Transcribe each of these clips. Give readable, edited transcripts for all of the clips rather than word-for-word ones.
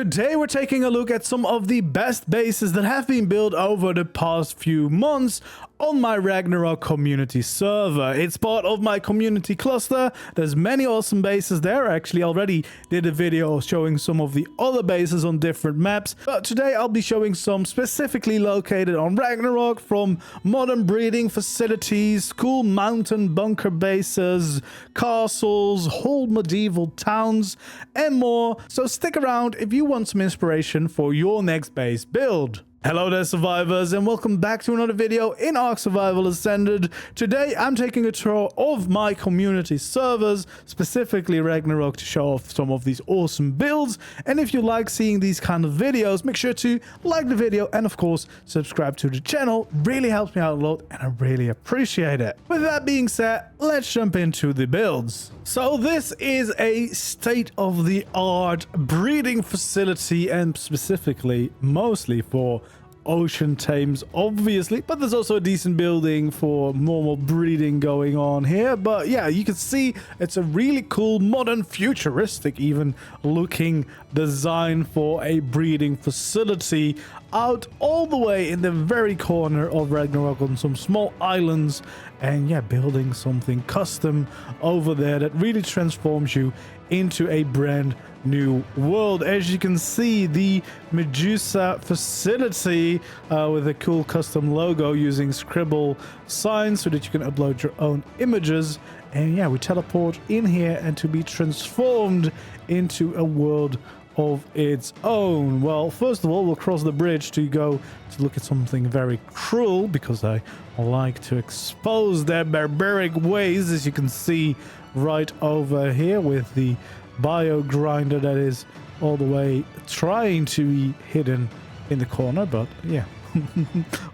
Today we're taking a look at some of the best bases that have been built over the past few months on my Ragnarok community server. It's part of my community cluster. There's many awesome bases there. I actually already did a video showing some of the other bases on different maps, but today I'll be showing some specifically located on Ragnarok, from modern breeding facilities, cool mountain bunker bases, castles, whole medieval towns, and more. So stick around if you want some inspiration for your next base build. Hello there, survivors, and welcome back to another video in ARK Survival Ascended. Today I'm taking a tour of my community servers, specifically Ragnarok, to show off some of these awesome builds. And if you like seeing these kind of videos, make sure to like the video and of course subscribe to the channel. Really helps me out a lot and I really appreciate it. With that being said, let's jump into the builds. So this is a state-of-the-art breeding facility, and specifically mostly for ocean tames, obviously, but there's also a decent building for normal breeding going on here. But yeah, you can see it's a really cool, modern, futuristic even looking design for a breeding facility out all the way in the very corner of Ragnarok on some small islands. And yeah, building something custom over there that really transforms you into a brand new world. As you can see, the Medusa facility with a cool custom logo using scribble signs so that you can upload your own images. And yeah, we teleport in here and to be transformed into a world of its own. Well, first of all, we'll cross the bridge to go to look at something very cruel, because I like to expose their barbaric ways, as you can see right over here with the bio grinder that is all the way trying to be hidden in the corner. But yeah,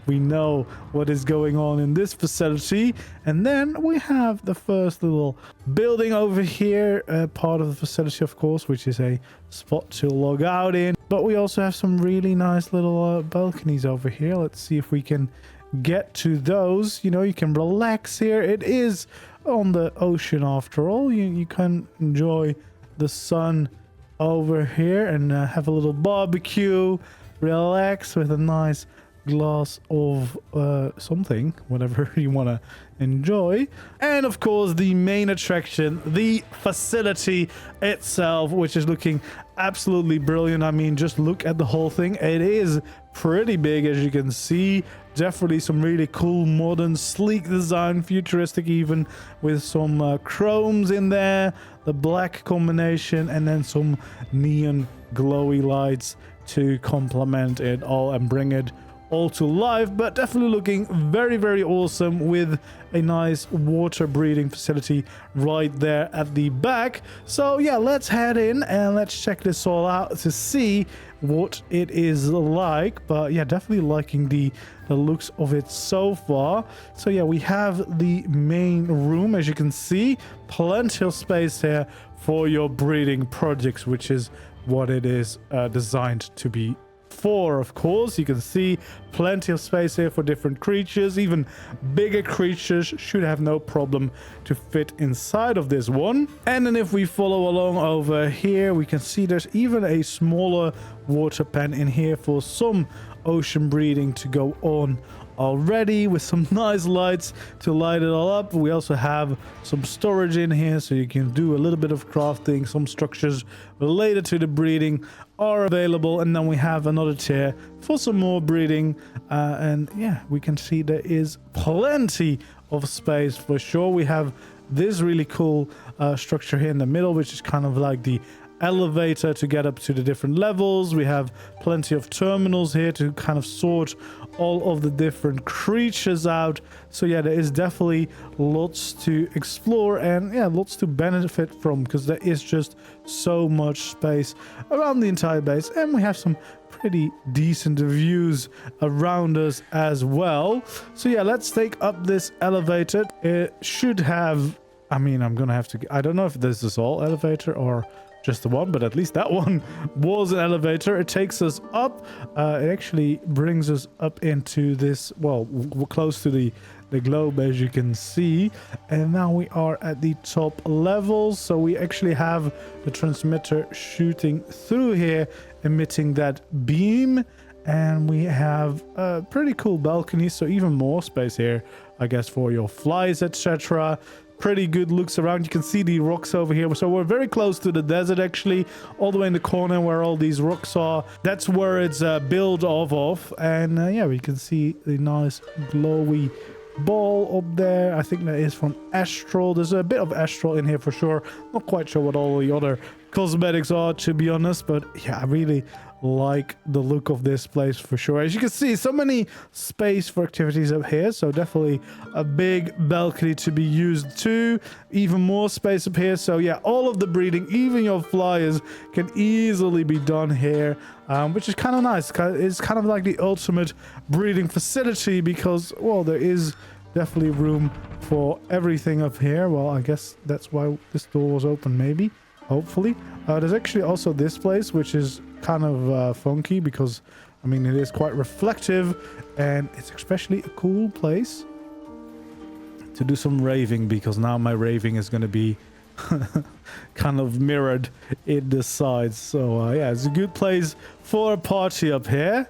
we know what is going on in this facility. And then we have the first little building over here, part of the facility, of course, which is a spot to log out in. But we also have some really nice little balconies over here. Let's see if we can get to those. You know, you can relax here. It is on the ocean after all. You can enjoy the sun over here and have a little barbecue, relax with a nice glass of something, whatever you want to enjoy. And of course, the main attraction, the facility itself, which is looking absolutely brilliant. I mean, just look at the whole thing. It is pretty big, as you can see. Definitely some really cool, modern, sleek design, futuristic even, with some chromes in there, the black combination, and then some neon glowy lights to complement it all and bring it all to life. But definitely looking very, very awesome, with a nice water breeding facility right there at the back. So yeah, let's head in and let's check this all out to see what it is like. But yeah, definitely liking the looks of it so far. So yeah, we have the main room, as you can see, plenty of space here for your breeding projects, which is what it is designed to be for. Of course, you can see plenty of space here for different creatures. Even bigger creatures should have no problem to fit inside of this one. And then if we follow along over here, we can see there's even a smaller water pen in here for some ocean breeding to go on already, with some nice lights to light it all up. We also have some storage in here, so you can do a little bit of crafting. Some structures related to the breeding are available. And then we have another tier for some more breeding. And yeah, we can see there is plenty of space for sure. We have this really cool structure here in the middle, which is kind of like the elevator to get up to the different levels. We have plenty of terminals here to kind of sort all of the different creatures out. So yeah, there is definitely lots to explore and yeah, lots to benefit from, because there is just so much space around the entire base. And we have some pretty decent views around us as well. So yeah, let's take up this elevator. It should have, I mean, I'm gonna have to, I don't know if this is all elevator or just the one, but at least that one was an elevator. It takes us up. It actually brings us up into this, well, close to the globe, as you can see. And now we are at the top levels, so we actually have the transmitter shooting through here emitting that beam. And we have a pretty cool balcony, so even more space here, I guess, for your flies, etc. Pretty good looks around. You can see the rocks over here. So we're very close to the desert, actually, all the way in the corner where all these rocks are. That's where it's built off of. And yeah, we can see the nice glowy ball up there. I think that is from Astral. There's a bit of Astral in here for sure. Not quite sure what all the other cosmetics are, to be honest, but yeah, I really like the look of this place for sure. As you can see, so many space for activities up here, so definitely a big balcony to be used too. Even more space up here, so yeah, all of the breeding, even your flyers, can easily be done here, which is kind of nice. It's kind of like the ultimate breeding facility because, well, there is definitely room for everything up here. Well, I guess that's why this door was open, maybe, hopefully. There's actually also this place, which is kind of funky because, I mean, it is quite reflective, and it's especially a cool place to do some raving, because now my raving is going to be kind of mirrored in the sides. So yeah, it's a good place for a party up here.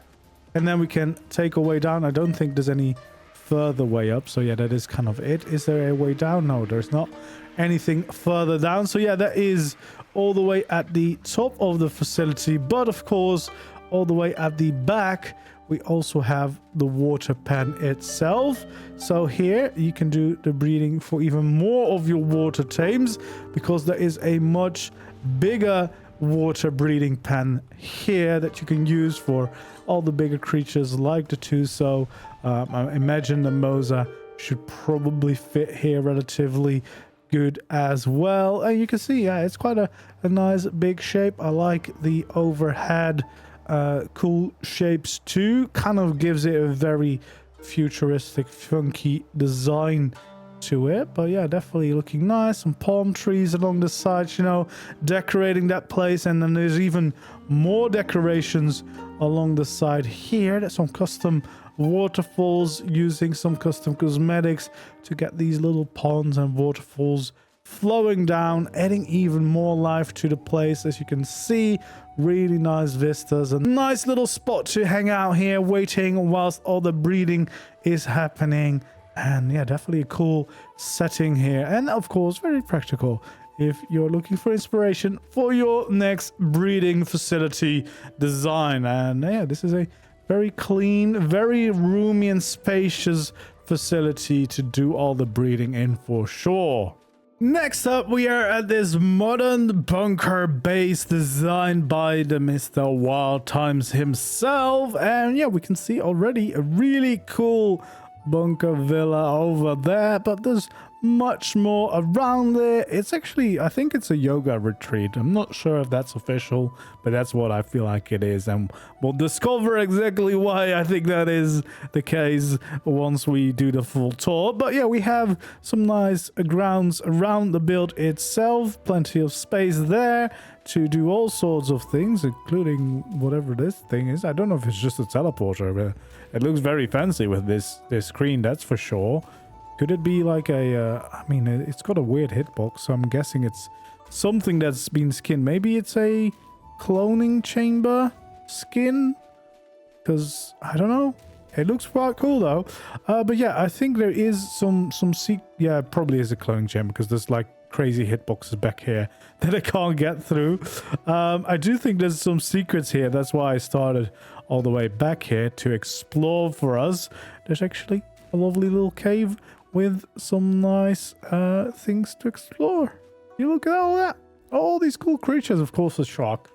And then we can take a way down. I don't think there's any further way up, so yeah, that is kind of it. Is there a way down? No, there's not anything further down. So yeah, that is all the way at the top of the facility, but of course all the way at the back we also have the water pen itself. So here you can do the breeding for even more of your water tames, because there is a much bigger water breeding pen here that you can use for all the bigger creatures like the two. So I imagine the Mosa should probably fit here relatively good as well. And you can see, yeah, it's quite a nice big shape. I like the overhead cool shapes too. Kind of gives it a very futuristic, funky design to it. But yeah, definitely looking nice. Some palm trees along the sides, you know, decorating that place. And then there's even more decorations along the side here. There's some custom waterfalls using some custom cosmetics to get these little ponds and waterfalls flowing down, adding even more life to the place. As you can see, really nice vistas, a nice little spot to hang out here waiting whilst all the breeding is happening. And yeah, definitely a cool setting here, and of course very practical if you're looking for inspiration for your next breeding facility design. And yeah, this is a very clean, very roomy and spacious facility to do all the breeding in for sure. Next up, we are at this modern bunker base designed by the Mr. Wild Times himself. And yeah, we can see already a really cool bunker villa over there, but there's much more around there. It's actually, I think it's a yoga retreat. I'm not sure if that's official, but that's what I feel like it is, and we'll discover exactly why I think that is the case once we do the full tour. But yeah, we have some nice grounds around the build itself, plenty of space there to do all sorts of things, including whatever this thing is. I don't know if it's just a teleporter, but it looks very fancy with this screen, that's for sure. Could it be like a, I mean, it's got a weird hitbox, so I'm guessing it's something that's been skinned. Maybe it's a cloning chamber skin? Because, I don't know. It looks quite cool though. But yeah, I think there is some yeah, it probably is a cloning chamber, because there's like crazy hitboxes back here that I can't get through. I do think there's some secrets here. That's why I started all the way back here to explore for us. There's actually a lovely little cave with some nice things to explore. You look at all that. All these cool creatures. Of course, a shark.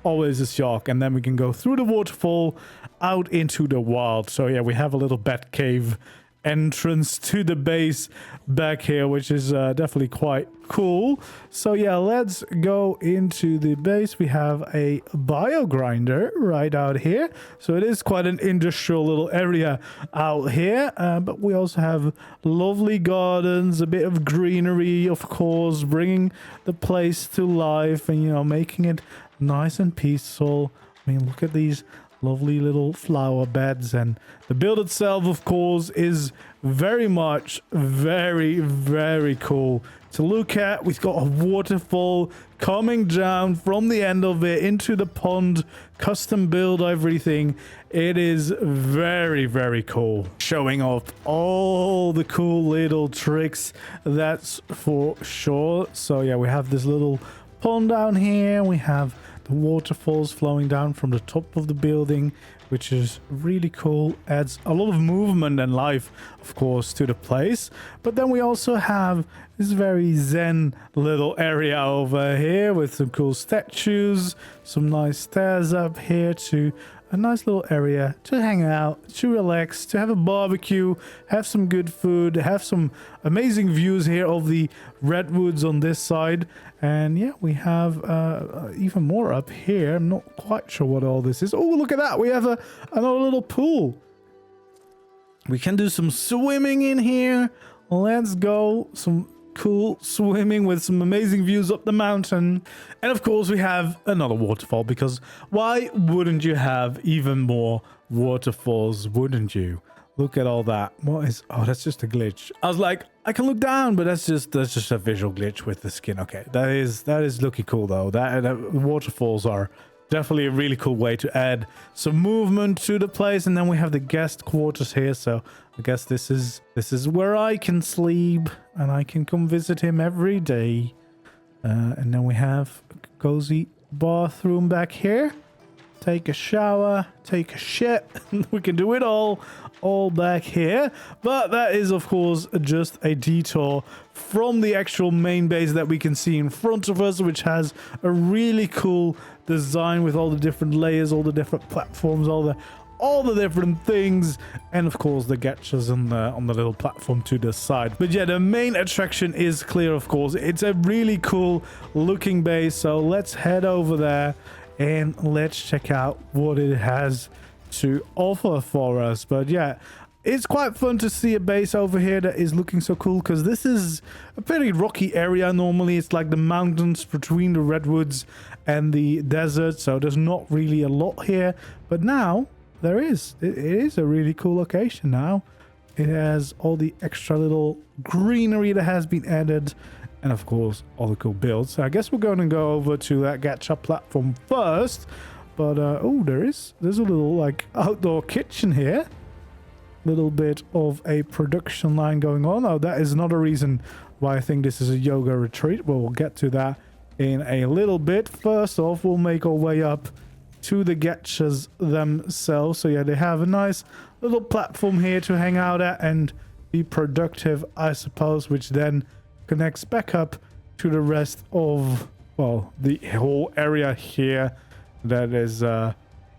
Always a shark. And then we can go through the waterfall out into the wild. So yeah, we have a little bat cave entrance to the base back here, which is definitely quite cool. So yeah, let's go into the base. We have a bio grinder right out here, so it is quite an industrial little area out here, but we also have lovely gardens, a bit of greenery, of course, bringing the place to life and, you know, making it nice and peaceful. I mean, look at these lovely little flower beds, and the build itself, of course, is very much very cool to look at. We've got a waterfall coming down from the end of it into the pond, custom build everything. It is very cool, showing off all the cool little tricks, that's for sure. So yeah, we have this little pond down here, we have the waterfalls flowing down from the top of the building, which is really cool. Adds a lot of movement and life, of course, to the place. But then we also have this very zen little area over here with some cool statues, some nice stairs up here to a nice little area to hang out, to relax, to have a barbecue, have some good food, have some amazing views here of the redwoods on this side. And yeah, we have even more up here. I'm not quite sure what all this is. Oh, look at that. We have another little pool. We can do some swimming in here. Let's go. Some cool swimming with some amazing views up the mountain. And of course we have another waterfall, because why wouldn't you have even more waterfalls, wouldn't you? Look at all that. What is... oh, that's just a glitch. I was like, I can look down, but that's just a visual glitch with the skin. Okay, that is looking cool though. That waterfalls are definitely a really cool way to add some movement to the place. And then we have the guest quarters here, so I guess this is where I can sleep and I can come visit him every day. And then we have a cozy bathroom back here. Take a shower, take a shit. We can do it all back here. But that is, of course, just a detour from the actual main base that we can see in front of us, which has a really cool design with all the different layers, all the different platforms, all the different things, and of course the gachas on the little platform to the side. But yeah, the main attraction is clear, of course. It's a really cool looking base, so let's head over there and let's check out what it has to offer for us. But yeah, it's quite fun to see a base over here that is looking so cool, because this is a pretty rocky area. Normally it's like the mountains between the redwoods and the desert, so there's not really a lot here, but now there is. It is a really cool location now. It has all the extra little greenery that has been added, and of course all the cool builds. So I guess we're going to go over to that gacha platform first. But oh, there's a little like outdoor kitchen here. Little bit of a production line going on. Oh, that is another reason why I think this is a yoga retreat. Well, we'll get to that in a little bit. First off, we'll make our way up to the gachas themselves. So yeah, they have a nice little platform here to hang out at and be productive, I suppose, which then connects back up to the rest of, well, the whole area here that is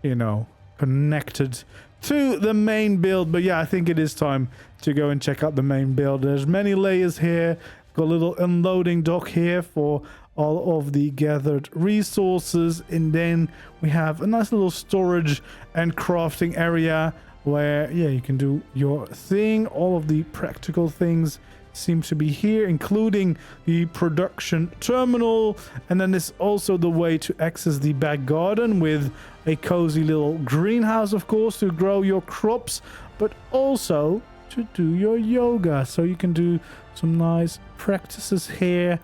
you know, connected to the main build. But yeah, I think it is time to go and check out the main build. There's many layers here. Got a little unloading dock here for all of the gathered resources, and then we have a nice little storage and crafting area where, yeah, you can do your thing. All of the practical things seem to be here, including the production terminal. And then there's also the way to access the back garden with a cozy little greenhouse, of course, to grow your crops, but also to do your yoga. So you can do some nice practices here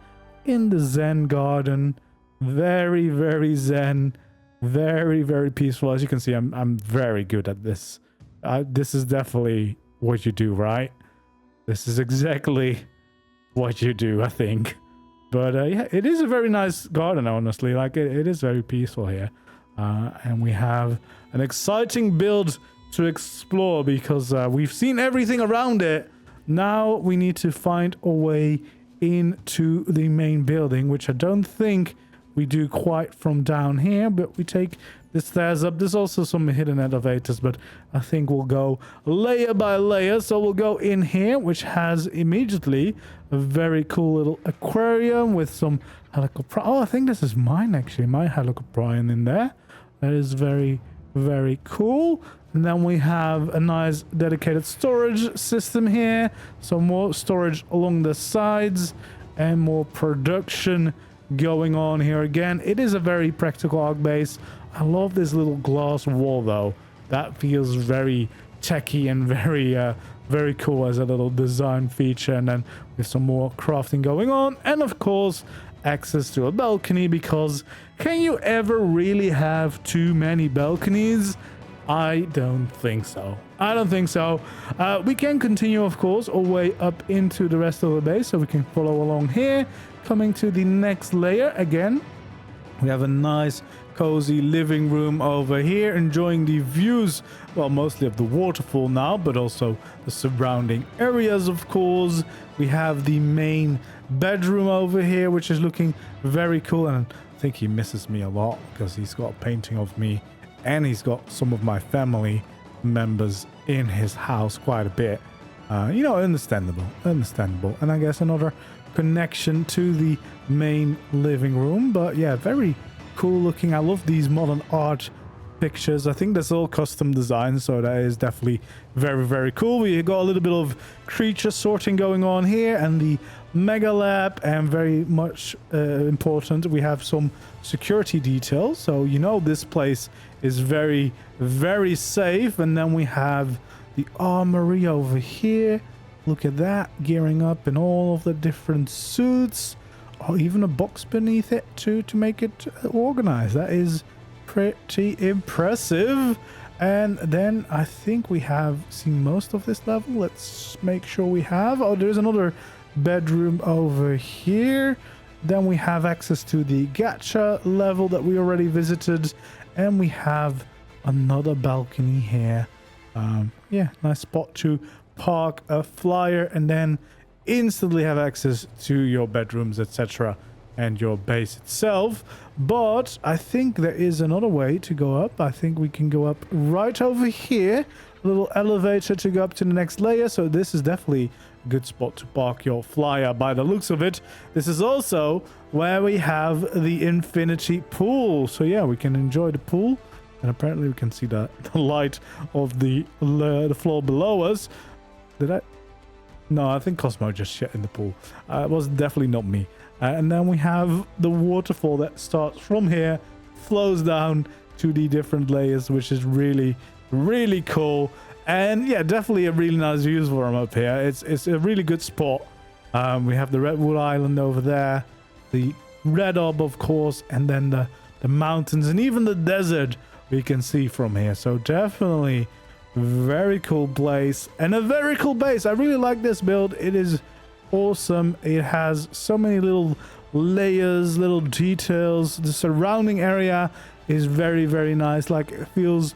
in the Zen garden. Very, very zen, very, very peaceful. As you can see, I'm very good at this. This is definitely what you do, right? This is exactly what you do, I think. But yeah, it is a very nice garden, honestly. Like, it is very peaceful here. And we have an exciting build to explore, because we've seen everything around it. Now we need to find a way into the main building, which I don't think we do quite from down here, but we take the stairs up. There's also some hidden elevators, but I think we'll go layer by layer. So we'll go in here, which has immediately a very cool little aquarium with some helicopter. Oh, I think this is mine, actually, my helicopter in there. That is very, very cool. And then we have a nice dedicated storage system here. So more storage along the sides and more production going on here. Again, it is a very practical ARK base. I love this little glass wall though. That feels very techy and very cool as a little design feature. And then with some more crafting going on, and of course access to a balcony, because can you ever really have too many balconies? I don't think so. I don't think so. We can continue, of course, our way up into the rest of the base, so we can follow along here. Coming to the next layer again, we have a nice cozy living room over here, enjoying the views, well, mostly of the waterfall now, but also the surrounding areas, of course. We have the main bedroom over here, which is looking very cool, and I think he misses me a lot because he's got a painting of me and he's got some of my family members in his house quite a bit. You know, understandable. And I guess another connection to the main living room. But yeah, very cool looking. I love these modern art pictures. I think that's all custom design, so that is definitely very cool. We got a little bit of creature sorting going on here, and the mega lab, and very much important, we have some security details, so you know this place is very safe. And then we have the armory over here. Look at that, gearing up in all of the different suits, or even a box beneath it to make it organized. That is pretty impressive. And then I think we have seen most of this level. Let's make sure we have. Oh, there's another bedroom over here. Then we have access to the gacha level that we already visited, and we have another balcony here. Yeah, nice spot to park a flyer, and then instantly have access to your bedrooms, etc., and your base itself. But I think there is another way to go up. I think we can go up right over here, a little elevator to go up to the next layer. So this is definitely a good spot to park your flyer by the looks of it. This is also where we have the infinity pool, so yeah, we can enjoy the pool, and apparently we can see the light of the floor below us. Did I? No, I think Cosmo just shit in the pool. It was definitely not me. And then we have the waterfall that starts from here, flows down to the different layers, which is really cool. And yeah, definitely a really nice view from up here. It's a really good spot. We have the Redwood Island over there, the Red Orb, of course, and then the mountains and even the desert we can see from here. So definitely very cool place and a very cool base. I really like this build. It is awesome. It has so many little layers, little details. The surrounding area is very nice. Like, it feels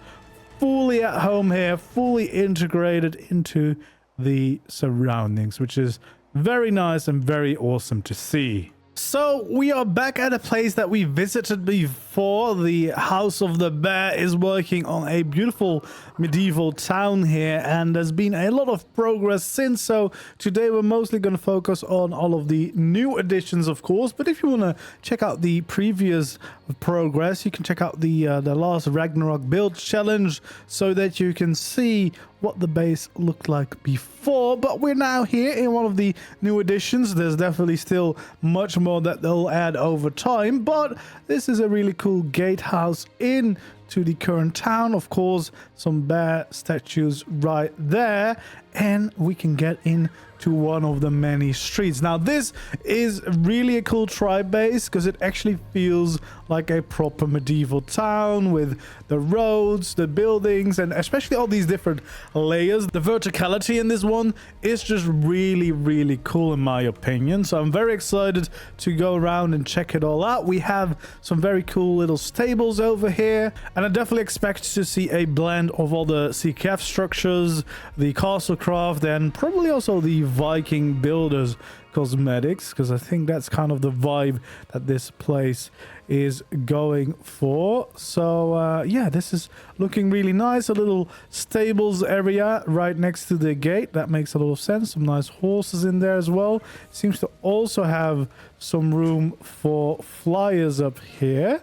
fully at home here, fully integrated into the surroundings, which is very nice and very awesome to see. So we are back at a place that we visited before. The House of the Bear is working on a beautiful medieval town here, and there's been a lot of progress since. So today we're mostly going to focus on all of the new additions, of course. But if you want to check out the previous progress, you can check out the last Ragnarok build challenge, so that you can see what the base looked like before. But we're now here in one of the new additions. There's definitely still much more that they'll add over time, but this is a really cool gatehouse in to the current town. Of course, some bear statues right there, and we can get in to one of the many streets. Now this is really a cool tribe base, because it actually feels like a proper medieval town with the roads, the buildings, and especially all these different layers. The verticality in this one is just really cool in my opinion, so I'm very excited to go around and check it all out. We have some very cool little stables over here, and I definitely expect to see a blend of all the CKF structures, the castle craft, and probably also the Viking builders cosmetics, because I think that's kind of the vibe that this place is going for. So yeah, this is looking really nice. A little stables area right next to the gate. That makes a lot of sense. Some nice horses in there as well. Seems to also have some room for flyers up here.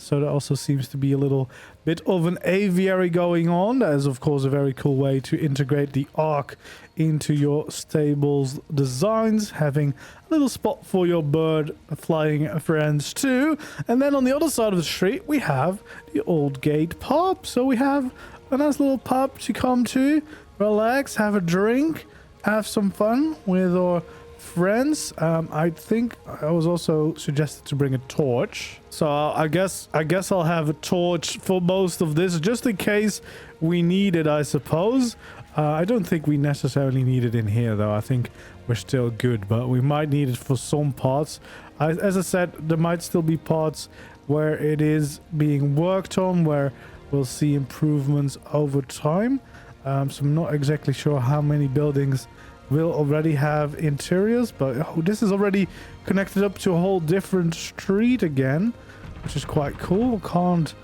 So there also seems to be a little bit of an aviary going on. That is, of course, a very cool way to integrate the ARK into your stable's designs, having a little spot for your bird flying friends too. And then on the other side of the street, we have the Old Gate pub. So we have a nice little pub to come to, relax, have a drink, have some fun with our friends. I think I was also suggested to bring a torch, so I guess I'll have a torch for most of this, just in case we need it, I suppose. I don't think we necessarily need it in here though. I think we're still good, but we might need it for some parts. As I said, there might still be parts where it is being worked on, where we'll see improvements over time. So I'm not exactly sure how many buildings will already have interiors, but this is already connected up to a whole different street again, which is quite cool. Can't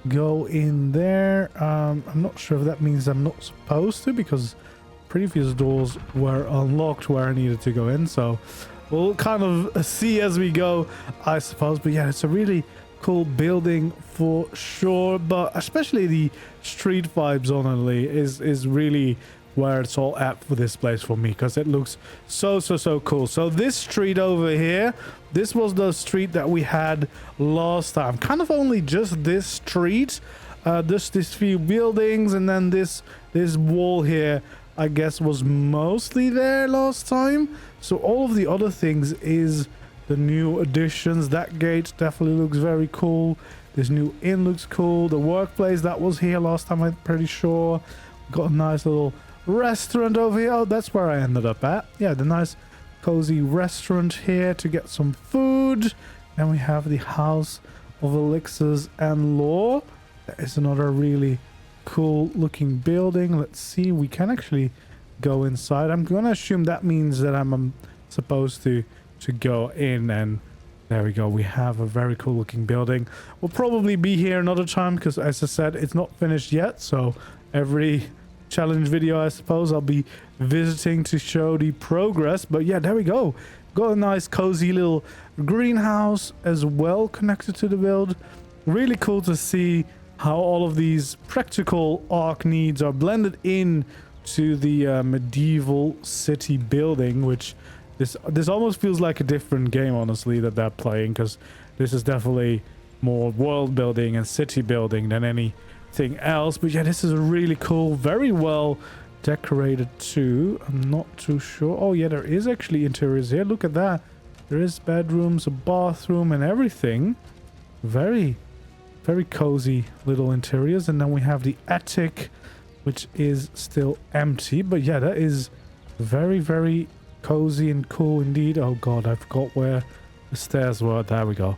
go in there. I'm not sure if that means I'm not supposed to, because previous doors were unlocked where I needed to go in, so we'll kind of see as we go, I suppose. But yeah, it's a really cool building for sure, but especially the street vibes honestly is really where it's all at for this place for me, because it looks so cool. So this street over here, this was the street that we had last time, kind of only just this street, this few buildings, and then this wall here I guess was mostly there last time. So all of the other things is the new additions. That gate definitely looks very cool. This new inn looks cool. The workplace that was here last time, I'm pretty sure. Got a nice little restaurant over here. Oh, that's where I ended up at. Yeah, the nice cozy restaurant here to get some food. And we have the House of Elixirs and Lore. That is another really cool looking building. Let's see, we can actually go inside. I'm gonna assume that means that I'm supposed to go in, and there we go. We have a very cool looking building. We'll probably be here another time because, as I said, it's not finished yet, so every challenge video I suppose I'll be visiting to show the progress. But yeah, there we go. Got a nice cozy little greenhouse as well connected to the build. Really cool to see how all of these practical ARK needs are blended in to the medieval city building, which this almost feels like a different game honestly that they're playing, because this is definitely more world building and city building than anything else. But yeah, this is really cool, very well decorated too. I'm not too sure. Oh yeah, there is actually interiors here. Look at that. There is bedrooms, a bathroom and everything. Very cozy little interiors. And then we have the attic, which is still empty, but yeah, that is very cozy and cool indeed. Oh god, I forgot where the stairs were. There we go.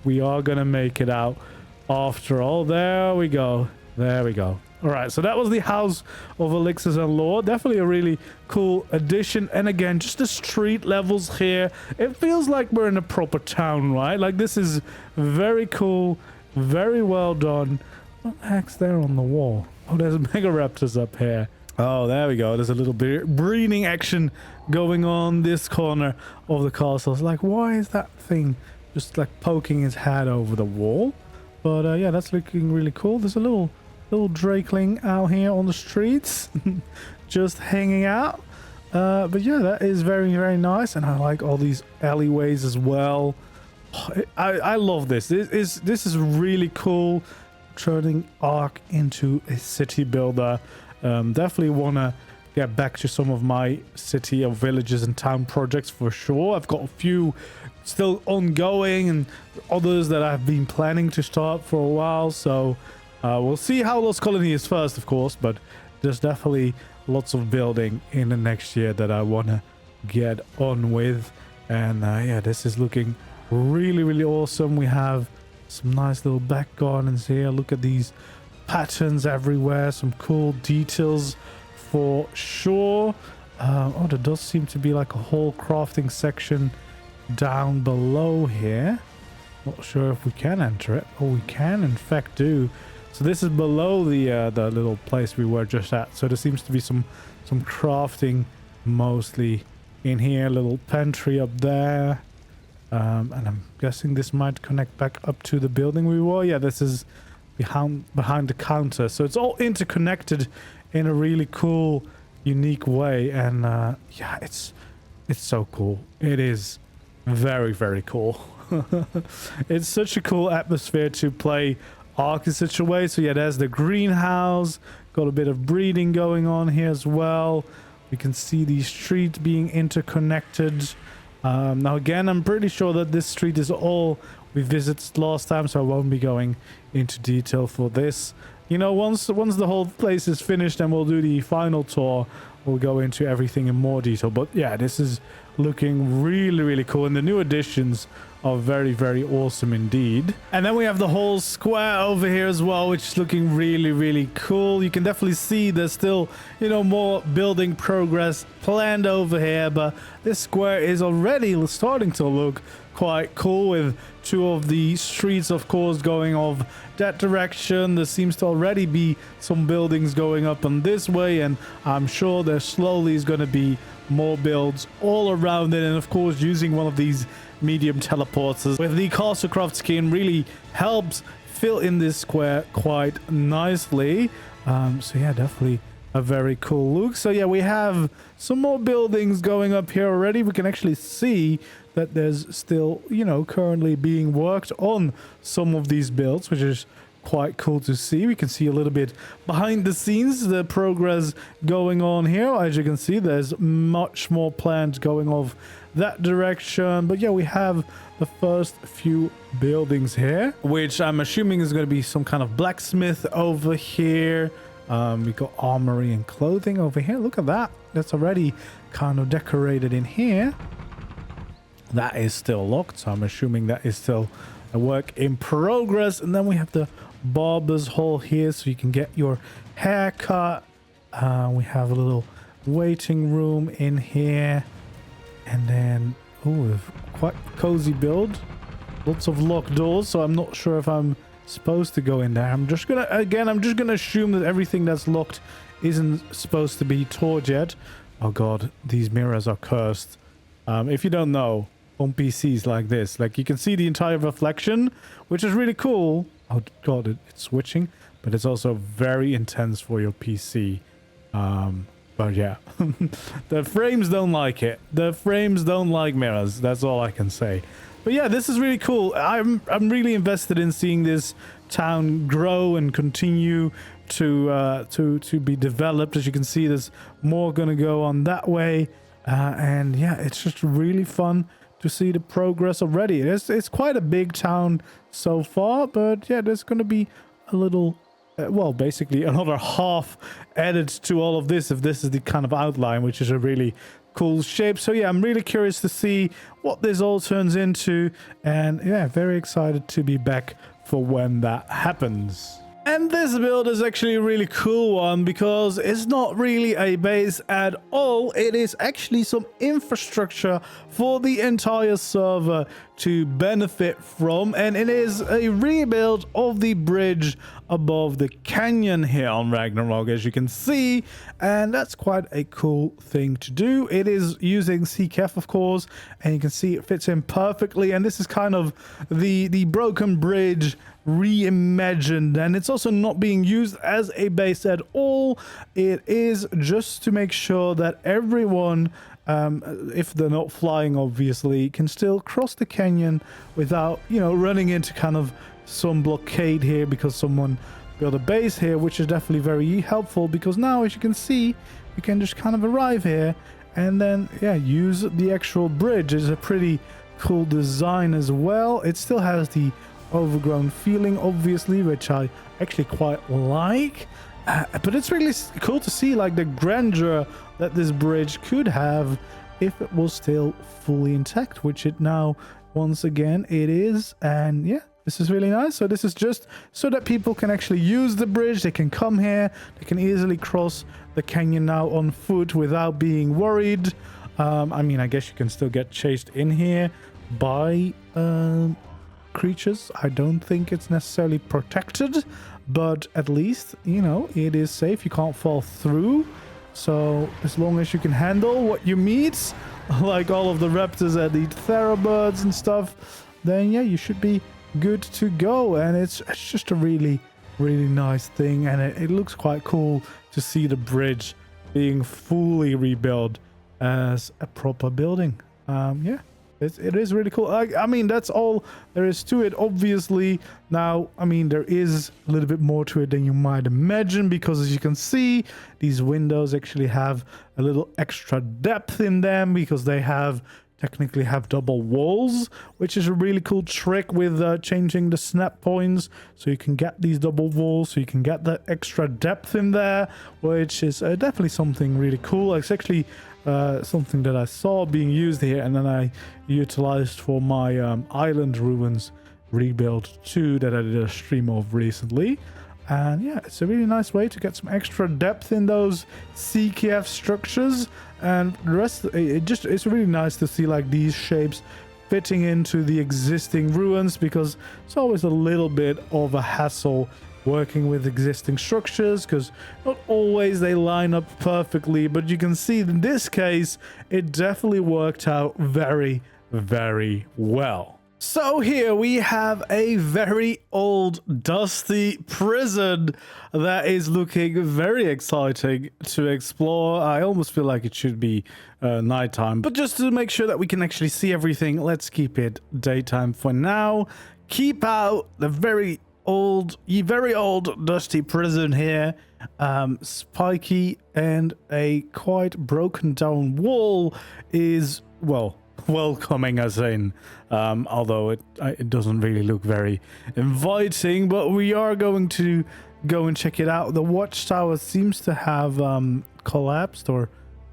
We are gonna make it out after all. There we go. All right, so that was the House of Elixirs and Lore. Definitely a really cool addition. And again, just the street levels here, it feels like we're in a proper town, right? Like, this is very cool, very well done. What the heck's there on the wall? Oh, there's mega raptors up here. Oh, there we go. There's a little bit breeding action going on this corner of the castle. It's like, why is that thing just like poking its head over the wall? But yeah, that's looking really cool. There's a little drakeling out here on the streets just hanging out. But yeah, that is very nice, and I like all these alleyways as well. I love this. This is really cool, turning ARK into a city builder. Definitely want to get back to some of my city or villages and town projects for sure. I've got a few still ongoing and others that I've been planning to start for a while, so we'll see how Lost Colony is first, of course, but there's definitely lots of building in the next year that I want to get on with. And yeah, this is looking really awesome. We have some nice little back gardens here. Look at these patterns everywhere, some cool details for sure. Oh, there does seem to be like a whole crafting section down below here. Not sure if we can enter it. Oh, we can in fact do. So this is below the little place we were just at. So there seems to be some crafting mostly in here. Little pantry up there. And I'm guessing this might connect back up to the building we were. Yeah, this is behind the counter. So it's all interconnected in a really cool, unique way. And yeah, it's so cool. It is very, very cool. It's such a cool atmosphere to play ARK in such a way. So yeah, there's the greenhouse. Got a bit of breeding going on here as well. We can see the street being interconnected. Now again, I'm pretty sure that this street is all we visited last time, so I won't be going into detail for this. You know, once the whole place is finished and we'll do the final tour, we'll go into everything in more detail. But yeah, this is looking really, really cool, and the new additions are very, very awesome indeed. And then we have the whole square over here as well, which is looking really, really cool. You can definitely see there's still, you know, more building progress planned over here, but this square is already starting to look quite cool, with two of the streets, of course, going off that direction. There seems to already be some buildings going up on this way, and I'm sure there slowly is going to be more builds all around it. And of course, using one of these medium teleporters with the Castlecraft skin really helps fill in this square quite nicely. So yeah, definitely a very cool look. So yeah, we have some more buildings going up here already. We can actually see that there's still, you know, currently being worked on some of these builds, which is quite cool to see. We can see a little bit behind the scenes, the progress going on here. As you can see, there's much more plans going off that direction. But yeah, we have the first few buildings here, which I'm assuming is going to be some kind of blacksmith over here. We got armory and clothing over here. Look at that. That's already kind of decorated in here. That is still locked, so I'm assuming that is still a work in progress. And then we have the barber's hall here, so you can get your hair cut. We have a little waiting room in here. And then, oh, quite cozy build. Lots of locked doors, so I'm not sure if I'm supposed to go in there. I'm just gonna assume that everything that's locked isn't supposed to be toured yet. Oh god, these mirrors are cursed. If you don't know, on PCs like this, like, you can see the entire reflection, which is really cool. Oh god, it's switching, but it's also very intense for your PC. But yeah, the frames don't like it. The frames don't like mirrors. That's all I can say. But yeah, this is really cool. I'm really invested in seeing this town grow and continue to be developed. As you can see, there's more gonna go on that way, and yeah, it's just really fun to see the progress already. It's quite a big town so far, but yeah, there's gonna be a little. Well, basically another half added to all of this, if this is the kind of outline, which is a really cool shape. So yeah, I'm really curious to see what this all turns into, and yeah, very excited to be back for when that happens. And this build is actually a really cool one, because it's not really a base at all. It is actually some infrastructure for the entire server to benefit from, and it is a rebuild of the bridge above the canyon here on Ragnarok, as you can see, and that's quite a cool thing to do. It is using CKF, of course, and you can see it fits in perfectly, and this is kind of the broken bridge reimagined, and it's also not being used as a base at all. It is just to make sure that everyone, if they're not flying, obviously, can still cross the canyon without, you know, running into kind of some blockade here because someone built a base here, which is definitely very helpful, because now, as you can see, you can just kind of arrive here and then, yeah, use the actual bridge. It's a pretty cool design as well. It still has the overgrown feeling, obviously, which I actually quite like, but it's really cool to see, like, the grandeur that this bridge could have if it was still fully intact, which it now, once again, it is. And yeah, this is really nice. So this is just so that people can actually use the bridge. They can come here, they can easily cross the canyon now on foot without being worried. I mean, I guess you can still get chased in here by creatures. I don't think it's necessarily protected, but at least, you know, it is safe. You can't fall through. So as long as you can handle what you meet, like all of the raptors that eat therabirds and stuff, then yeah, you should be good to go. And it's just a really nice thing, and it looks quite cool to see the bridge being fully rebuilt as a proper building. Yeah, it is really cool. I mean, that's all there is to it, obviously. Now, I mean, there is a little bit more to it than you might imagine, because as you can see, these windows actually have a little extra depth in them, because they technically have double walls, which is a really cool trick with changing the snap points, so you can get these double walls, so you can get that extra depth in there, which is definitely something really cool. It's actually something that I saw being used here, and then I utilized for my island ruins rebuild too, that I did a stream of recently. And yeah, it's a really nice way to get some extra depth in those CKF structures. And the rest, it's really nice to see like these shapes fitting into the existing ruins, because it's always a little bit of a hassle working with existing structures, because not always they line up perfectly. But you can see in this case, it definitely worked out very well. So here we have a very old, dusty prison that is looking very exciting to explore. I almost feel like it should be nighttime, but just to make sure that we can actually see everything, let's keep it daytime for now. Keep out the very old, dusty prison here. Spiky and a quite broken down wall is, well, welcoming us in, although it doesn't really look very inviting, but we are going to go and check it out. The watchtower seems to have collapsed, or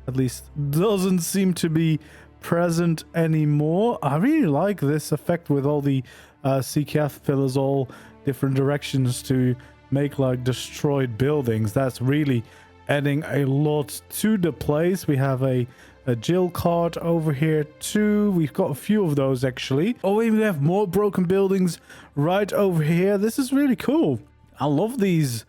at least doesn't seem to be present anymore. I really like this effect with all the CKF pillars all different directions to make like destroyed buildings. That's really adding a lot to the place. We have a Jill cart over here too. We've got a few of those actually. Oh, we have more broken buildings right over here. This is really cool. I love these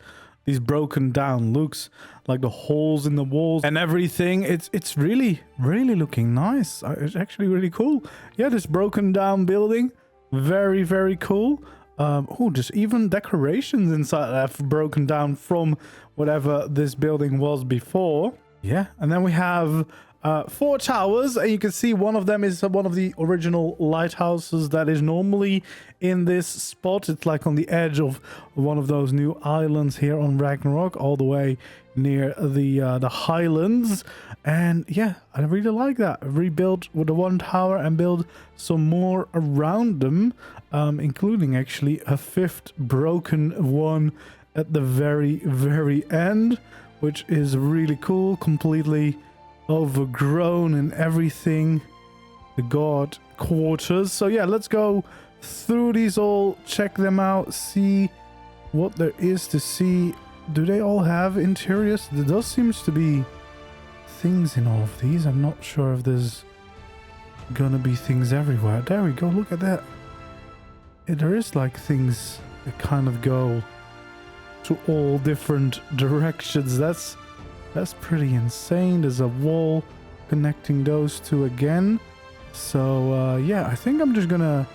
broken down looks, like the holes in the walls and everything. It's really looking nice. It's actually really cool. Yeah, this broken down building, very cool. Oh, there's even decorations inside that have broken down from whatever this building was before. Yeah, and then we have 4 towers, and you can see one of them is one of the original lighthouses that is normally in this spot. It's like on the edge of one of those new islands here on Ragnarok, all the way near the highlands. And yeah, I really like that. Rebuild with the one tower and build some more around them, including actually a 5th broken one at the very end, which is really cool. Completely overgrown and everything. The god quarters. So yeah, let's go through these all, check them out, see what there is to see. Do they all have interiors? There does seems to be things in all of these. I'm not sure if there's gonna be things everywhere. There we go, look at that. Yeah, there is like things that kind of go to all different directions. That's pretty insane. There's a wall connecting those two again. So yeah, I think I'm just gonna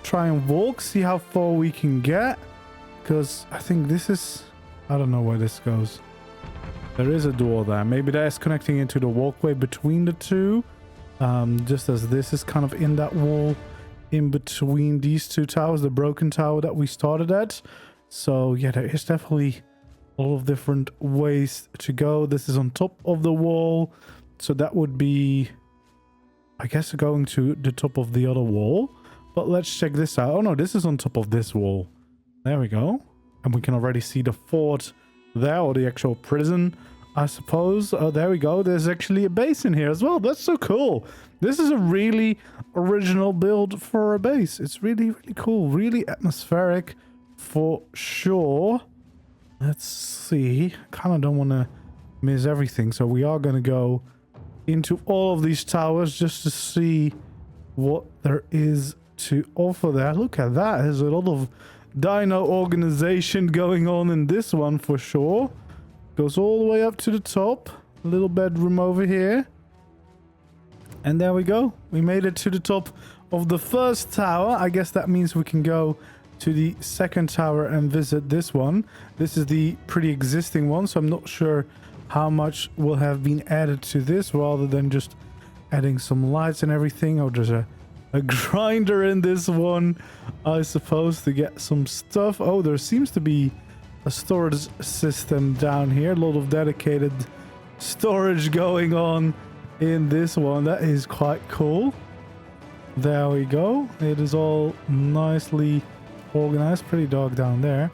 try and walk, see how far we can get, because I think this is, I don't know where this goes. There is a door there. Maybe that's connecting into the walkway between the two, just as this is kind of in that wall in between these two towers, the broken tower that we started at. So yeah, there is definitely a lot of different ways to go. This is on top of the wall, so that would be, I guess, going to the top of the other wall. But let's check this out. Oh no, this is on top of this wall. There we go. And we can already see the fort there, or the actual prison, I suppose. Oh, there we go. There's actually a base in here as well. That's so cool. This is a really original build for a base. It's really cool. Really atmospheric for sure. Let's see. Kind of don't want to miss everything, so we are going to go into all of these towers just to see what there is to offer there. Look at that. There's a lot of dino organization going on in this one for sure. Goes all the way up to the top. little bedroom over here. And there we go. We made it to the top of the first tower. I guess that means we can go to the second tower and visit this one. This is the pre-existing one, so I'm not sure how much will have been added to this rather than just adding some lights and everything. Oh, there's a grinder in this one, I suppose, to get some stuff. Oh, there seems to be a storage system down here. A lot of dedicated storage going on in this one. That is quite cool. There we go. It is all nicely organized. Pretty dark down there.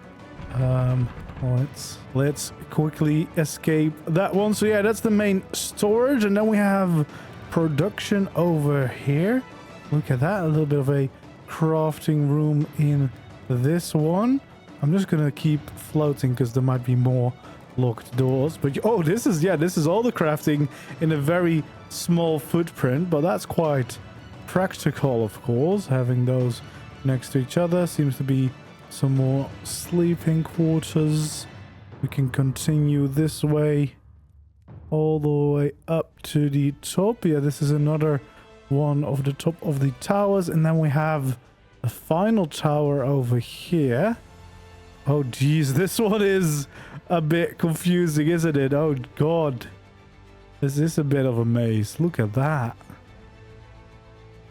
Let's quickly escape that one. So yeah, that's the main storage, and then we have production over here. Look at that, a little bit of a crafting room in this one. I'm just gonna keep floating because there might be more locked doors. But oh, this is all the crafting in a very small footprint, but that's quite practical, of course, having those next to each other. Seems to be some more sleeping quarters. We can continue this way all the way up to the top. Yeah, this is another one of the top of the towers, and then we have the final tower over here. Oh geez, this one is a bit confusing, isn't it? Oh god, this is a bit of a maze. Look at that.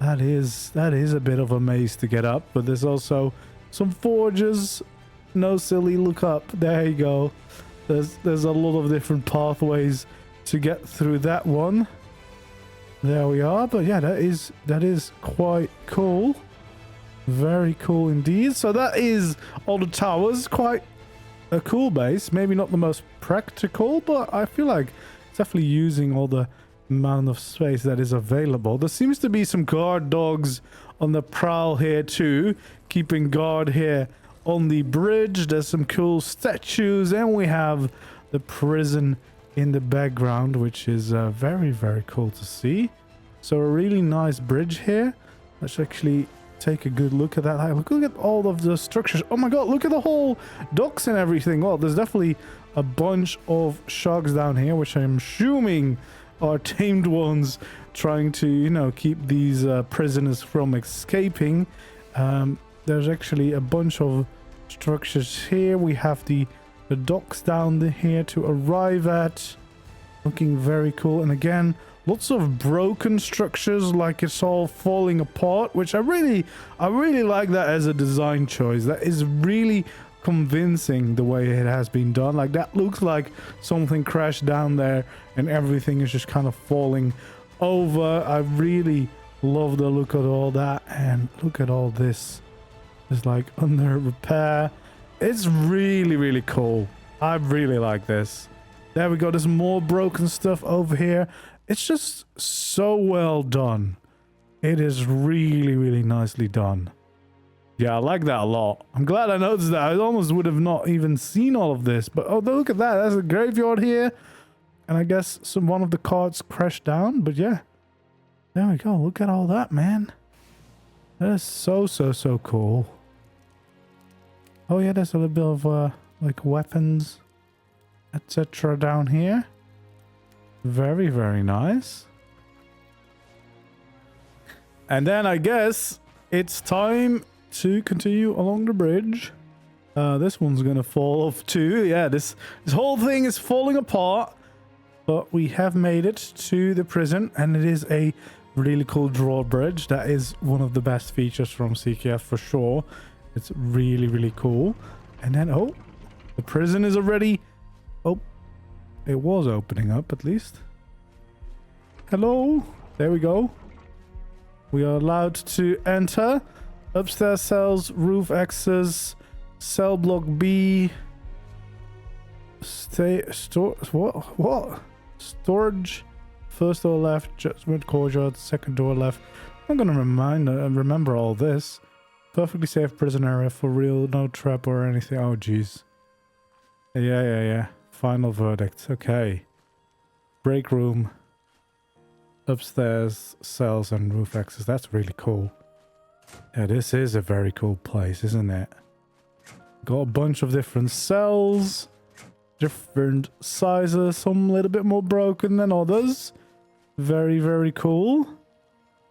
That is a bit of a maze to get up, but there's also some forges. No silly, look up. There you go. There's a lot of different pathways to get through that one. There we are. But yeah, that is quite cool. Very cool indeed. So that is all the towers. Quite a cool base. Maybe not the most practical, but I feel like it's definitely using all the amount of space that is available. There seems to be some guard dogs on the prowl here too, keeping guard here on the bridge. There's some cool statues, and we have the prison in the background, which is very, very cool to see. So a really nice bridge here. Let's actually take a good look at that. Look at all of the structures. Oh my god, look at the whole docks and everything. Well, there's definitely a bunch of sharks down here, which I'm assuming are tamed ones trying to, you know, keep these prisoners from escaping. There's actually a bunch of structures here. We have the docks down here to arrive at. Looking very cool. And again, lots of broken structures, like it's all falling apart, which I really like that as a design choice. That is really convincing, the way it has been done. Like, that looks like something crashed down there and everything is just kind of falling over. I really love the look of all that, and look at all this. It's like under repair. It's really, really cool. I really like this. There we go. There's more broken stuff over here. It's just so well done. It is really, really nicely done. Yeah, I like that a lot. I'm glad I noticed that. I almost would have not even seen all of this. But oh, look at that. There's a graveyard here. And I guess one of the carts crashed down. But yeah, there we go. Look at all that, man. That is so, so, so cool. Oh yeah, there's a little bit of like weapons, etc. down here. Very, very nice. And then I guess it's time to continue along the bridge. This one's gonna fall off too. Yeah, this whole thing is falling apart. But we have made it to the prison, and it is a really cool drawbridge. That is one of the best features from CKF for sure. It's really, really cool. And then, oh, the prison is already... Oh, it was opening up at least. Hello. There we go. We are allowed to enter. Upstairs cells, roof access, cell block B. What? Storage. First door left, judgment courtyard, second door left. I'm gonna remember all this. Perfectly safe prison area for real, no trap or anything. Oh jeez. Yeah. Final verdict. Okay. Break room. Upstairs, cells and roof access. That's really cool. Yeah, this is a very cool place, isn't it? Got a bunch of different cells. different sizes, some a little bit more broken than others. Very, very cool.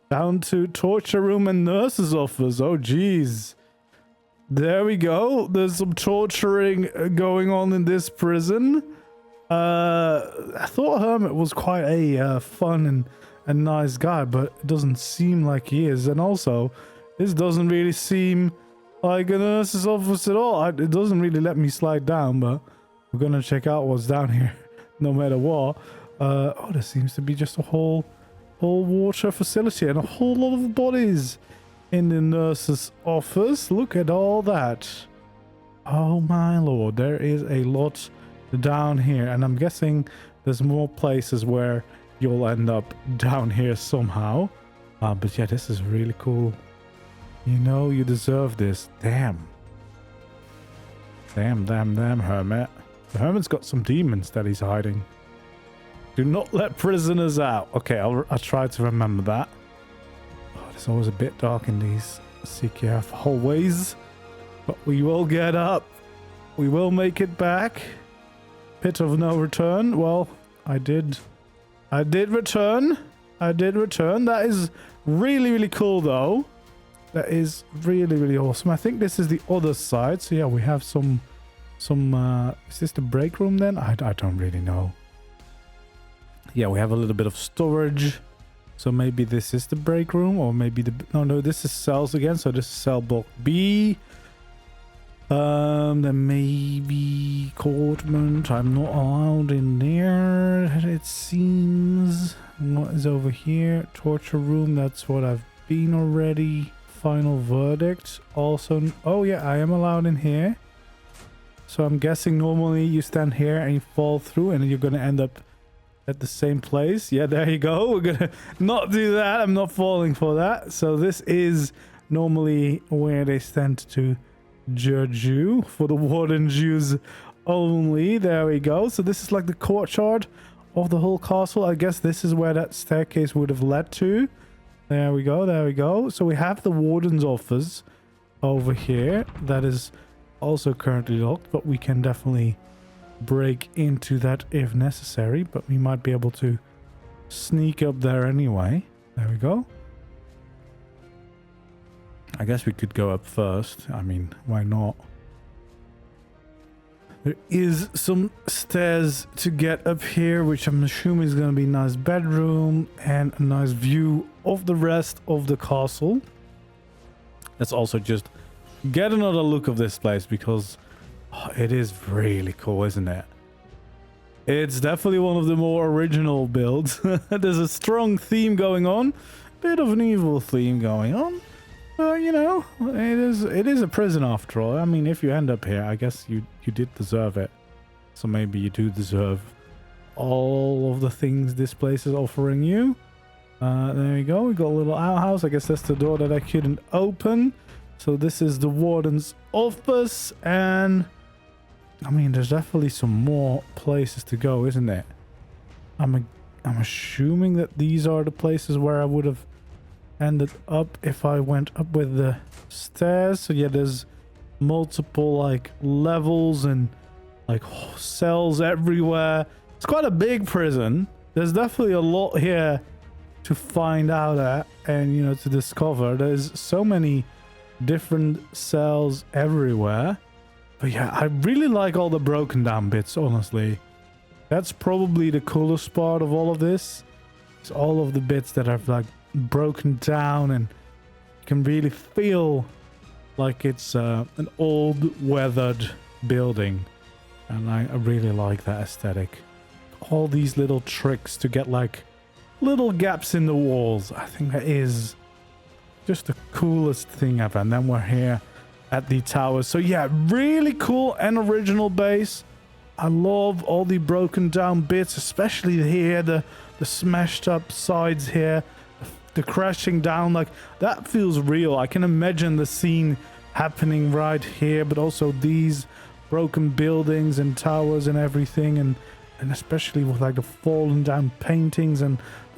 Down to torture room and nurse's office. Oh, geez. There we go. There's some torturing going on in this prison. I thought Hermit was quite a fun and nice guy, but it doesn't seem like he is. And also, this doesn't really seem like a nurse's office at all. It doesn't really let me slide down, but we're gonna check out what's down here no matter what. Oh, there seems to be just a whole water facility and a whole lot of bodies in the nurse's office. Look at all that. Oh my lord, there is a lot down here, and I'm guessing there's more places where you'll end up down here somehow. But yeah, this is really cool. You know, you deserve this. Damn, Hermit. The Hermit's got some demons that he's hiding. Do not let prisoners out. Okay, I'll try to remember that. Oh, it's always a bit dark in these CKF hallways, but we will get up. We will make it back. Pit of no return. Well, I did return. That is really, really cool, though. That is really, really awesome. I think this is the other side. So yeah, we have some. Is this the break room then? I don't really know. Yeah, we have a little bit of storage. So maybe this is the break room, or maybe no, this is cells again. So this is cell block B. Then maybe courtment. I'm not allowed in there, it seems. What is over here? Torture room. That's what I've been already. Final verdict. Also, oh yeah, I am allowed in here. So I'm guessing normally you stand here and you fall through, and you're gonna end up at the same place. Yeah, there you go. We're gonna not do that. I'm not falling for that. So this is normally where they stand to judge you, for the warden's use only. There we go. So this is like the courtyard of the whole castle. I guess this is where that staircase would have led to. There we go. So we have the warden's office over here that is also currently locked, but we can definitely break into that if necessary. But we might be able to sneak up there anyway. There we go. I guess we could go up first. I mean, why not? There is some stairs to get up here, which I'm assuming is going to be a nice bedroom and a nice view of the rest of the castle. Let's also just get another look of this place, because it is really cool, isn't it? It's definitely one of the more original builds. There's a strong theme going on. Bit of an evil theme going on. You know, it is a prison after all. I mean, if you end up here, I guess you did deserve it. So maybe you do deserve all of the things this place is offering you. There you go. We got a little outhouse. I guess that's the door that I couldn't open. So this is the warden's office, and I mean, there's definitely some more places to go, isn't there? I'm assuming that these are the places where I would have ended up if I went up with the stairs. So yeah, there's multiple like levels and like cells everywhere. It's quite a big prison. There's definitely a lot here to find out at, and you know, to discover. There's so many different cells everywhere. But yeah, I really like all the broken down bits, honestly. That's probably the coolest part of all of this. It's all of the bits that are like broken down, and you can really feel like it's an old weathered building. And I really like that aesthetic. All these little tricks to get like little gaps in the walls. I think that is just the coolest thing ever. And then we're here at the towers. So yeah, really cool and original base. I love all the broken down bits, especially here, the smashed up sides here, the crashing down. Like, that feels real. I can imagine the scene happening right here, but also these broken buildings and towers and everything, and especially with like the fallen down paintings and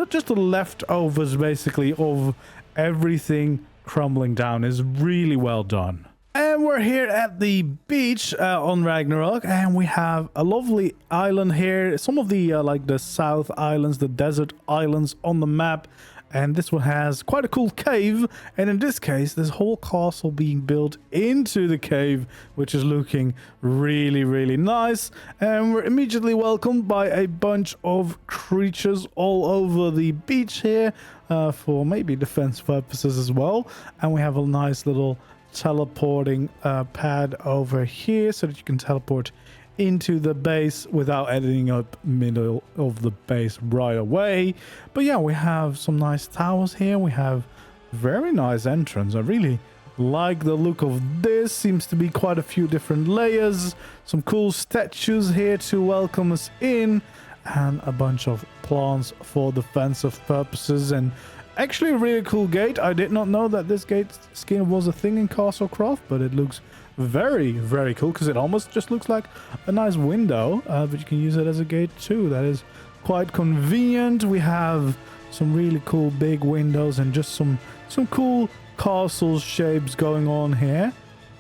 just the leftovers basically of everything crumbling down is really well done. And we're here at the beach on Ragnarok, and we have a lovely island here. Some of the like the South Islands, the desert islands on the map. And this one has quite a cool cave, and in this case this whole castle being built into the cave, which is looking really nice. And we're immediately welcomed by a bunch of creatures all over the beach here, for maybe defense purposes as well. And we have a nice little teleporting pad over here so that you can teleport into the base without ending up middle of the base right away. But yeah, we have some nice towers here. We have very nice entrance. I really like the look of this. Seems to be quite a few different layers. Some cool statues here to welcome us in, and a bunch of plants for defensive purposes. And actually a really cool gate. I did not know that this gate skin was a thing in Castlecraft, but it looks very cool because it almost just looks like a nice window, but you can use it as a gate too. That is quite convenient. We have some really cool big windows and just some cool castle shapes going on here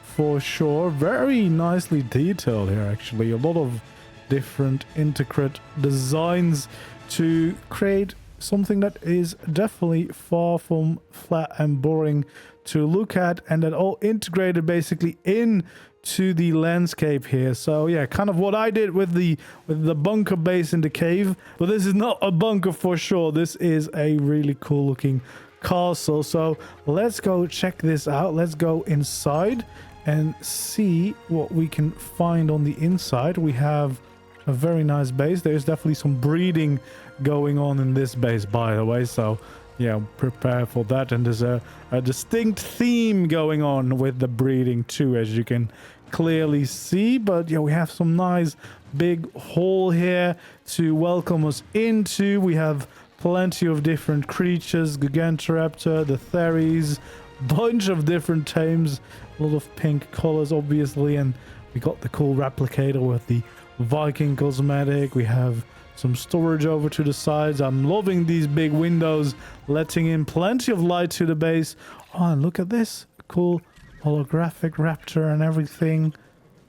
for sure. Very nicely detailed here, actually. A lot of different intricate designs to create something that is definitely far from flat and boring to look at, and that all integrated basically into the landscape here. So yeah, kind of what I did with the bunker base in the cave, but this is not a bunker for sure. This is a really cool looking castle. So let's go check this out. Let's go inside and see what we can find on the inside. We have a very nice base. There's definitely some breeding going on in this base, by the way, so yeah, prepare for that. And there's a distinct theme going on with the breeding too, as you can clearly see. But yeah, we have some nice big hall here to welcome us into. We have plenty of different creatures, Gigantoraptor, the Theres, bunch of different tames, a lot of pink colors obviously, and we got the cool replicator with the Viking cosmetic. We have some storage over to the sides. I'm loving these big windows, letting in plenty of light to the base. Oh, and look at this cool holographic raptor and everything.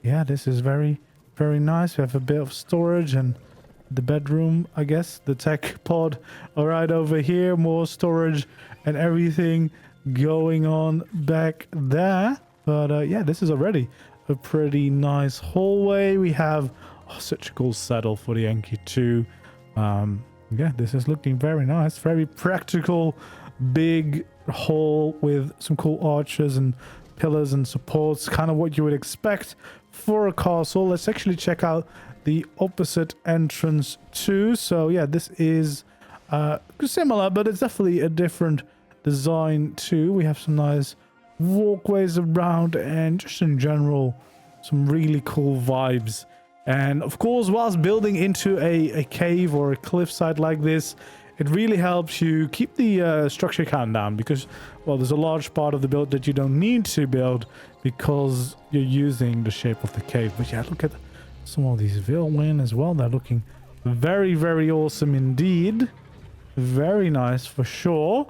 Yeah, this is very nice. We have a bit of storage, and the bedroom, I guess, the tech pod right over here, more storage and everything going on back there. But yeah, this is already a pretty nice hallway. We have such a cool saddle for the Enki too. Yeah, this is looking very nice. Very practical, big hall with some cool arches and pillars and supports. Kind of what you would expect for a castle. Let's actually check out the opposite entrance too. So yeah, this is similar, but it's definitely a different design too. We have some nice walkways around, and just in general, some really cool vibes. And of course, whilst building into a cave or a cliffside like this, it really helps you keep the structure count down, because, well, there's a large part of the build that you don't need to build because you're using the shape of the cave. But yeah, look at some of these Vilwin as well. They're looking very awesome indeed. Very nice for sure.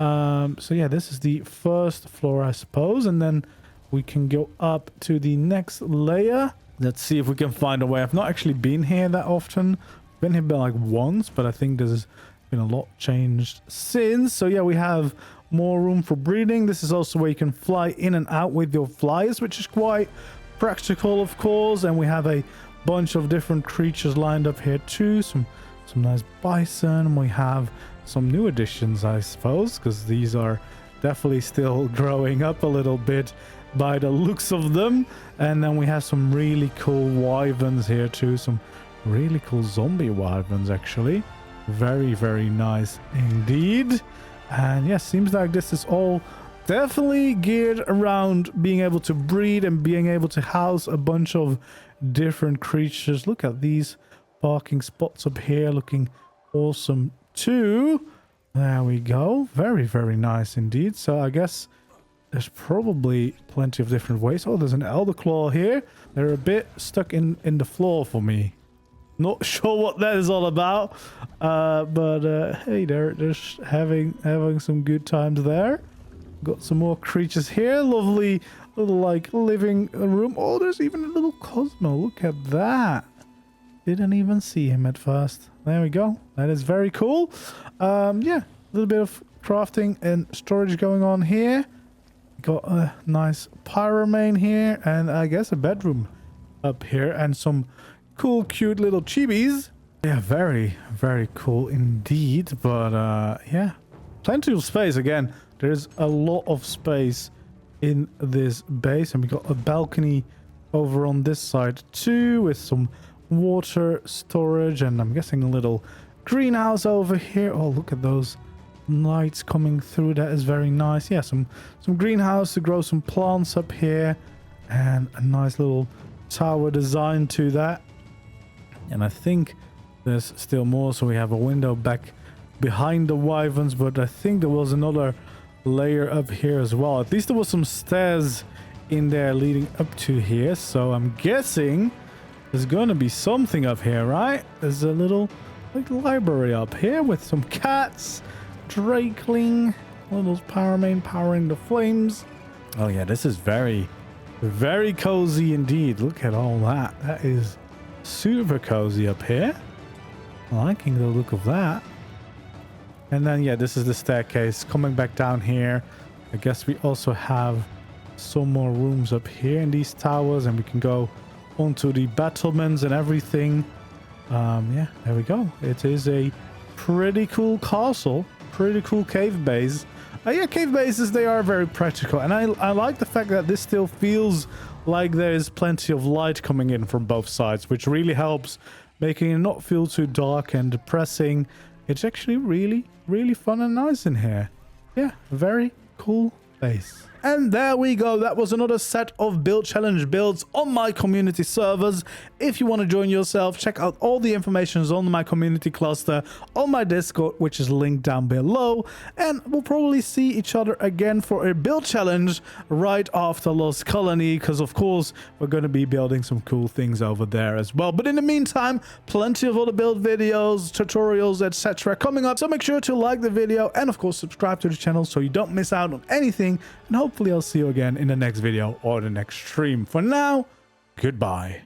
So yeah, this is the first floor, I suppose, and then we can go up to the next layer. Let's see if we can find a way. I've not actually been here that often. Been here like once, but I think there's been a lot changed since. So yeah, we have more room for breeding. This is also where you can fly in and out with your flyers, which is quite practical, of course. And we have a bunch of different creatures lined up here too. Some nice bison. We have some new additions, I suppose, because these are definitely still growing up a little bit by the looks of them. And then we have some really cool wyverns here too. Some really cool zombie wyverns, actually. Very nice indeed. And yeah, seems like this is all definitely geared around being able to breed and being able to house a bunch of different creatures. Look at these parking spots up here, looking awesome too. There we go. Very nice indeed. So I guess there's probably plenty of different ways. Oh, there's an elder claw here. They're a bit stuck in the floor for me. Not sure what that is all about. But hey, they're just having some good times there. Got some more creatures here. Lovely little like living room. Oh, there's even a little Cosmo. Look at that. Didn't even see him at first. There we go. That is very cool. Yeah, a little bit of crafting and storage going on here. Got a nice pyromane here, and I guess a bedroom up here, and some cool, cute little chibis. Yeah, very, very cool indeed. But yeah, plenty of space. Again, there's a lot of space in this base, and we got a balcony over on this side too, with some water storage, and I'm guessing a little greenhouse over here. Oh, look at those lights coming through. That is very nice. Yeah, some greenhouse to grow some plants up here, and a nice little tower design to that. And I think there's still more, so we have a window back behind the wyverns, but I think there was another layer up here as well. At least there was some stairs in there leading up to here, so I'm guessing there's gonna be something up here, right? There's a little like library up here with some cats, drakeling, little pyromane powering the flames. Oh yeah, this is very, very cozy indeed. Look at all that. That is super cozy up here. Liking the look of that. And then yeah, this is the staircase coming back down here. I guess we also have some more rooms up here in these towers, and we can go onto the battlements and everything. Yeah, there we go. It is a pretty cool castle, pretty cool cave base. Yeah, cave bases, they are very practical, and I like the fact that this still feels like there's plenty of light coming in from both sides, which really helps making it not feel too dark and depressing. It's actually really, really fun and nice in here. Yeah, very cool base. And there we go. That was another set of build challenge builds on my community servers. If you want to join yourself, check out all the information on my community cluster on my Discord, which is linked down below. And we'll probably see each other again for a build challenge right after Lost Colony, because of course we're going to be building some cool things over there as well. But in the meantime, plenty of other build videos, tutorials, etc. coming up. So make sure to like the video and of course subscribe to the channel so you don't miss out on anything. And hopefully I'll see you again in the next video or the next stream. For now, goodbye.